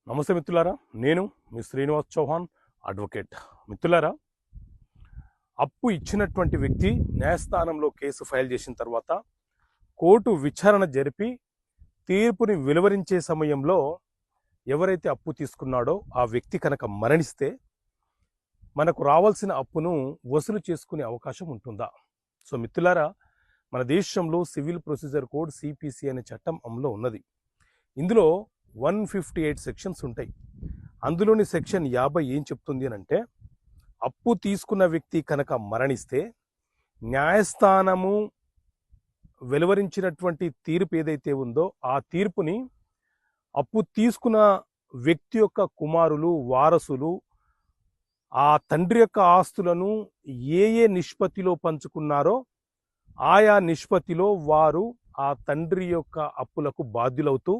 నమస్తే మిత్రులారా, నేను మీ శ్రీనివాస్ చౌహాన్ అడ్వకేట్. మిత్రులారా, అప్పు ఇచ్చినటువంటి వ్యక్తి న్యాయస్థానంలో కేసు ఫైల్ చేసిన తర్వాత కోర్టు విచారణ జరిపి తీర్పుని వెలువరించే సమయంలో ఎవరైతే అప్పు తీసుకున్నాడో ఆ వ్యక్తి కనుక మరణిస్తే మనకు రావాల్సిన అప్పును వసూలు చేసుకునే అవకాశం ఉంటుందా? సో మిత్రులారా, మన దేశంలో సివిల్ ప్రొసీజర్ కోడ్ సిపిసి అనే చట్టం అమలులో ఉన్నది. ఇందులో 158 సెక్షన్స్ ఉంటాయి. అందులోని సెక్షన్ 50 ఏం చెప్తుంది అని అంటే, అప్పు తీసుకున్న వ్యక్తి కనుక మరణిస్తే న్యాయస్థానము వెలువరించినటువంటి తీర్పు ఏదైతే ఉందో ఆ తీర్పుని అప్పు తీసుకున్న వ్యక్తి యొక్క కుమారులు, వారసులు ఆ తండ్రి యొక్క ఆస్తులను ఏ నిష్పత్తిలో పంచుకున్నారో ఆయా నిష్పత్తిలో వారు ఆ తండ్రి యొక్క అప్పులకు బాధ్యులవుతూ